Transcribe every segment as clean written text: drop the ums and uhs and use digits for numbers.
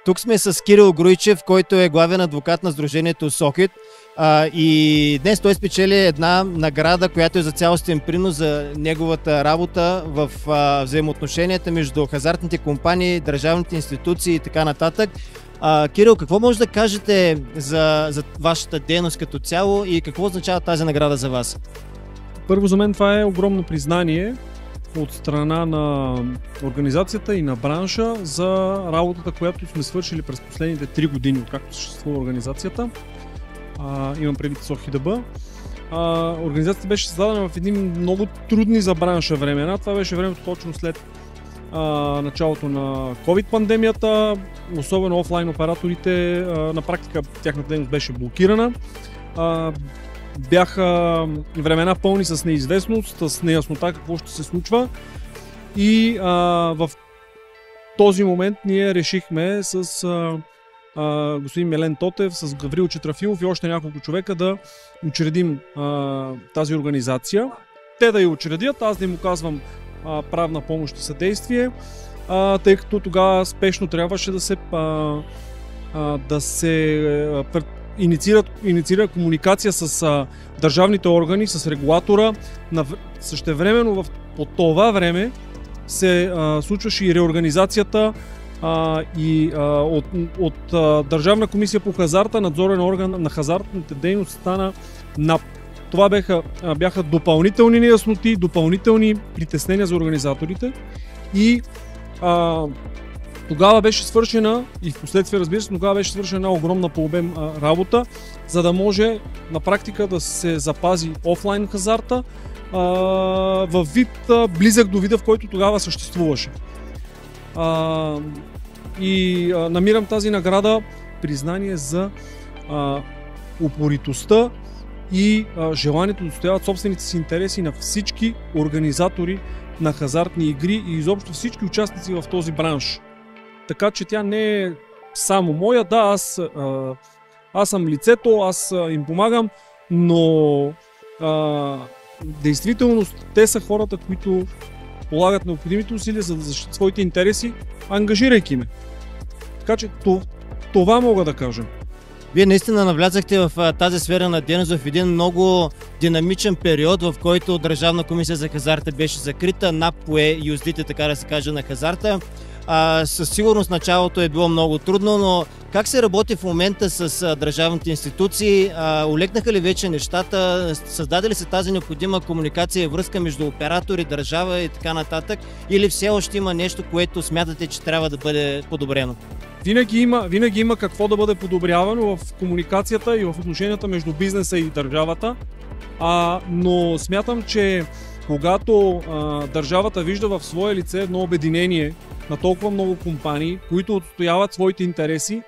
Тук сме с Кирил Груйчев, който е главен адвокат на Сдружението Сохит. И днес той спечели една награда, която е за цялостен принос за неговата работа в взаимоотношенията между хазартните компании, държавните институции и така нататък. Кирил, какво може да кажете за вашата дейност като цяло и какво означава тази награда за вас? Първо, за мен това е огромно признание от страна на организацията и на бранша за работата, която сме свършили през последните 3 години, откакто съществува организацията. Имам предвид СохИДБ. Организацията беше създадена в едни много трудни за бранша времена. Това беше времето точно след началото на COVID-пандемията, особено офлайн операторите, на практика тяхната дейност беше блокирана. Бяха времена пълни с неизвестност, с неяснота какво ще се случва и в този момент ние решихме с господин Милен Тотев, с Гаврил Четрафилов и още няколко човека да учредим тази организация. Те да я учредят, аз да им оказвам правна помощ и съдействие, тъй като тогава спешно трябваше да се инициира комуникация с държавните органи, с регулатора. Същевременно по това време се случваше и реорганизацията от Държавна комисия по хазарта, надзорен орган на хазартните дейности стана НАП. Това бяха допълнителни неясноти, допълнителни притеснения за организаторите и тогава беше свършена, и в последствие разбира се, тогава беше свършена огромна по обем работа, за да може на практика да се запази офлайн хазарта във вид близък до вида, в който тогава съществуваше. Намирам тази награда признание за упоритостта и желанието да отстояват собствените си интереси на всички организатори на хазартни игри и изобщо всички участници в този бранш. Така че тя не е само моя, да, аз съм лицето, аз им помагам, но действително те са хората, които полагат необходимите усилия, за да защитят своите интереси, ангажирайки ме. Така че това мога да кажа. Вие наистина навлязахте в тази сфера на дейност в един много динамичен период, в който Държавна комисия за хазарта беше закрита, НАП пое юздите, така да се каже, на хазарта. Със сигурност началото е било много трудно, но как се работи в момента с държавните институции? Олекнаха ли вече нещата? Създаде ли се тази необходима комуникация и връзка между оператори, държава и така нататък? Или все още има нещо, което смятате, че трябва да бъде подобрено? Винаги има какво да бъде подобрявано в комуникацията и в отношенията между бизнеса и държавата, но смятам, че когато държавата вижда в свое лице едно обединение на толкова много компании, които отстояват своите интереси,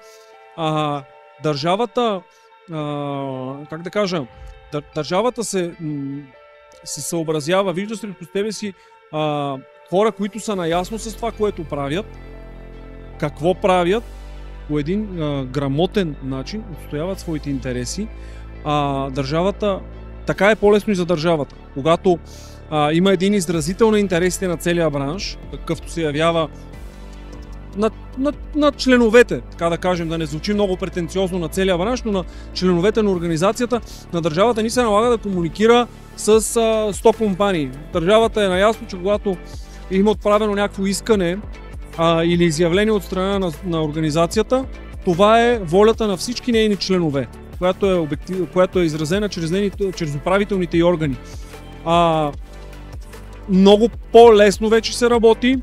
държавата, как да кажа, държавата се съобразява, вижда срещу себе си хора, които са наясно с това, което правят, какво правят, по един грамотен начин отстояват своите интереси. Държавата, така е по-лесно и за държавата. Когато има един изразител на интересите на целия бранш, какъвто се явява на членовете, така да кажем, да не звучи много претенциозно на целия бранш, но на членовете на организацията, на държавата ни се налага да комуникира с 100 компании. Държавата е наясно, че когато има отправено някакво искане или изявление от страна на организацията, това е волята на всички нейни членове, която е изразена чрез управителните й органи. Много по-лесно вече се работи.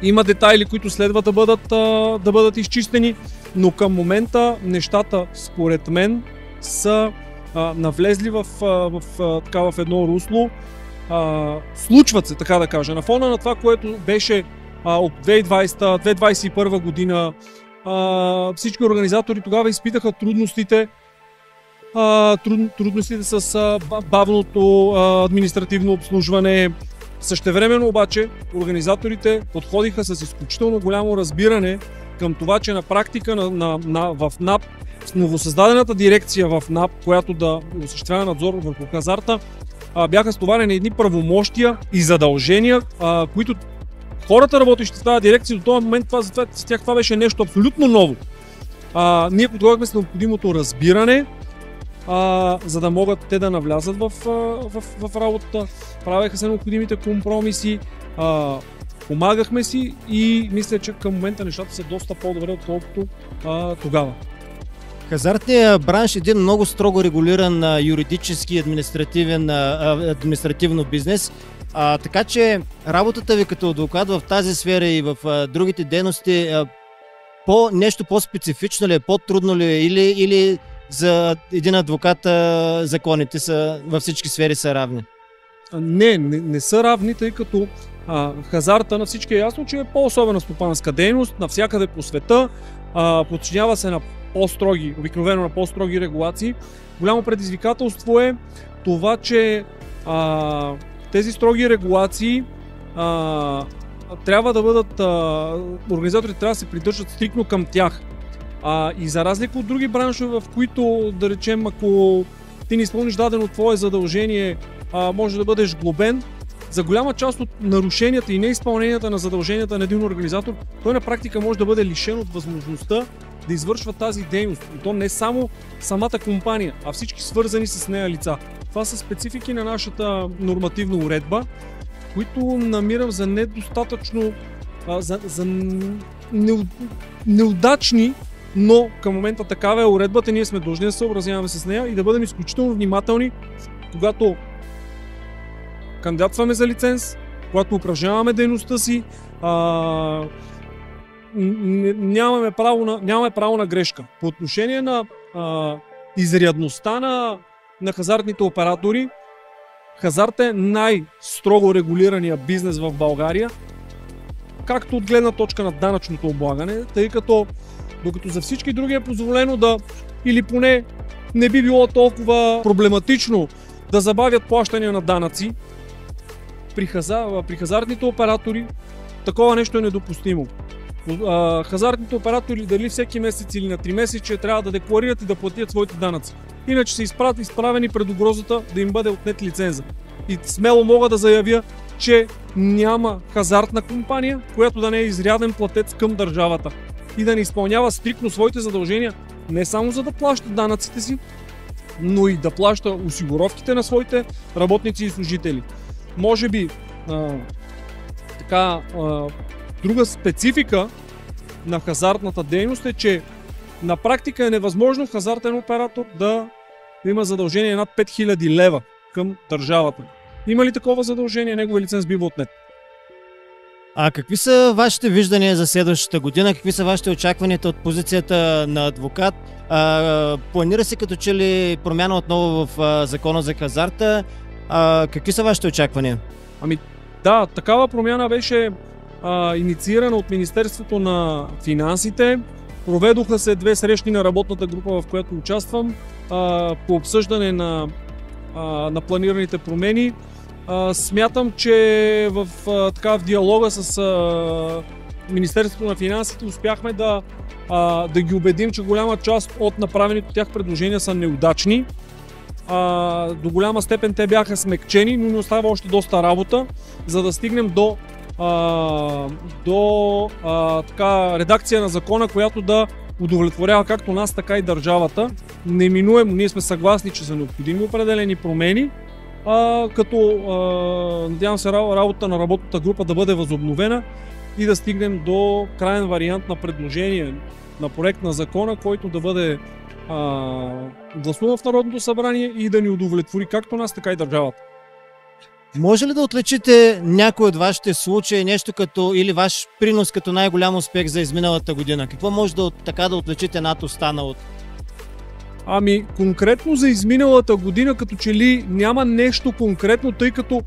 Има детайли, които следва да бъдат изчистени, но към момента нещата, според мен, са навлезли в едно русло. Случват се, така да кажа. На фона на това, което беше от 2020-2021 година, всички организатори тогава изпитаха трудностите с бавното административно обслужване. Същевременно обаче организаторите подходиха с изключително голямо разбиране към това, че на практика в НАП, с новосъздадената дирекция в НАП, която да осъществява надзор върху хазарта, бяха стоварени едни правомощия и задължения, които хората, работещи в тази дирекция, до този момент за тях това беше нещо абсолютно ново. Ние подлагахме с необходимото разбиране, за да могат те да навлязат в работата, правеха се необходимите компромиси, помагахме си и мисля, че към момента нещата са доста по-добре, отколкото тогава. Хазартният бранш е един много строго регулиран юридически и административно бизнес, така че работата ви като адвокат в тази сфера и в другите дейности нещо по-специфично ли е, по-трудно ли е или за един адвокат законите са във всички сфери са равни? Не са равни, тъй като хазарта на всички е ясно, че е по-особена стопанска дейност, навсякъде по света, подчинява се на по-строги, обикновено на по-строги регулации. Голямо предизвикателство е това, че тези строги регулации трябва да бъдат, организаторите трябва да се придържат стриктно към тях. И за разлика от други браншове, в които, да речем, ако ти не изпълниш дадено твое задължение, може да бъдеш глобен, за голяма част от нарушенията и неизпълненията на задълженията на един организатор, той на практика може да бъде лишен от възможността да извършва тази дейност. И то не само самата компания, а всички свързани с нея лица. Това са специфики на нашата нормативна уредба, които намирам за недостатъчно, за неудачни, но към момента такава е уредбата, ние сме длъжни да се съобразяваме с нея и да бъдем изключително внимателни, когато кандидатстваме за лиценз, когато упражняваме дейността си, нямаме право на грешка. По отношение на изрядността на хазартните оператори, хазарт е най-строго регулирания бизнес в България, както от гледна точка на данъчното облагане, тъй като докато за всички други е позволено да, или поне не би било толкова проблематично да забавят плащания на данъци, при хазартните оператори такова нещо е недопустимо. Хазартните оператори дали всеки месец или на 3 месеца трябва да декларират и да платят своите данъци. Иначе са изправени пред угрозата да им бъде отнет лиценза. И смело мога да заявя, че няма хазартна компания, която да не е изряден платец към държавата и да не изпълнява стриктно своите задължения, не само за да плаща данъците си, но и да плаща осигуровките на своите работници и служители. Може би друга специфика на хазартната дейност е, че на практика е невъзможно хазартен оператор да има задължение над 5000 лева към държавата. Има ли такова задължение, неговия лиценз бива отнет. Какви са вашите виждания за следващата година? Какви са вашите очаквания от позицията на адвокат? Планира се като че ли промяна отново в закона за хазарта? Какви са вашите очаквания? Да, такава промяна беше инициирана от Министерството на финансите. Проведоха се 2 срещи на работната група, в която участвам, по обсъждане на планираните промени. Смятам, че в диалога с Министерството на финансите успяхме да ги убедим, че голяма част от направените от тях предложения са неудачни. До голяма степен те бяха смекчени, но ни остава още доста работа, за да стигнем до редакция на закона, която да удовлетворява както нас, така и държавата. Неминуемо ние сме съгласни, че са необходими определени промени, като надявам се работата на работната група да бъде възобновена и да стигнем до крайен вариант на предложение на проект на закона, който да бъде гласуван в Народното събрание и да ни удовлетвори както нас, така и държавата. Може ли да отличите някой от вашите случаи, нещо като или ваш принос като най-голям успех за изминалата година? Какво може да отличите над останалото? Конкретно за изминалата година, като че ли няма нещо конкретно, тъй като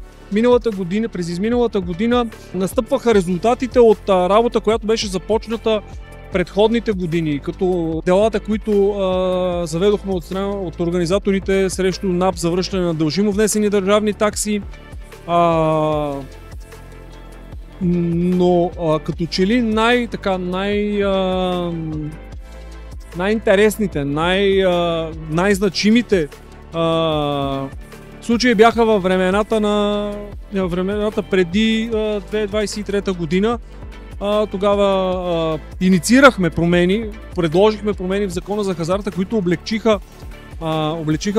през изминалата година настъпваха резултатите от работа, която беше започната предходните години, като делата, които заведохме от организаторите срещу НАП за връщане на дължимо внесени държавни такси. Но като че ли най-интересните, най-значимите Случаи бяха във времената преди 2023 година. Тогава инициирахме промени, предложихме промени в закона за хазарта, които облегчиха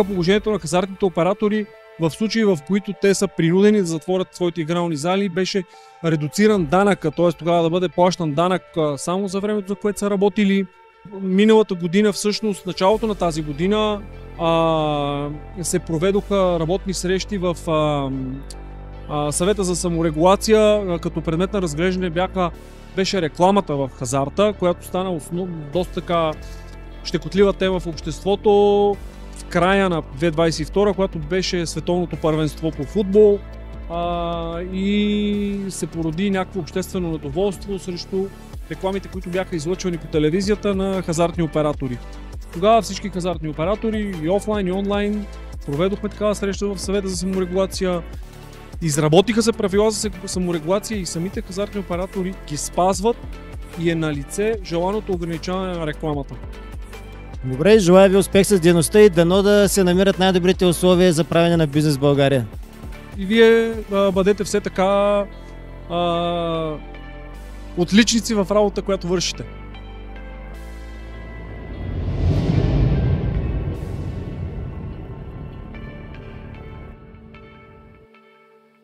положението на хазартните оператори в случаи, в които те са принудени да затворят своите игрални зали. Беше редуциран данъка, т.е. тогава да бъде плащан данък само за времето, за което са работили. Миналата година, всъщност началото на тази година, се проведоха работни срещи в съвета за саморегулация, като предмет на разглеждане беше рекламата в хазарта, която стана доста така щекотлива тема в обществото в края на 2022, когато беше световното първенство по футбол и се породи някакво обществено недоволство срещу рекламите, които бяха излъчвани по телевизията на хазартни оператори. Тогава всички хазартни оператори, и офлайн, и онлайн, проведохме такава среща в съвета за саморегулация. Изработиха се правила за саморегулация и самите хазартни оператори ги спазват и е на лице желаното ограничаване на рекламата. Добре, желая ви успех с дейността и дано да се намират най-добрите условия за правене на бизнес в България. И вие бъдете все така отличници в работа, която вършите.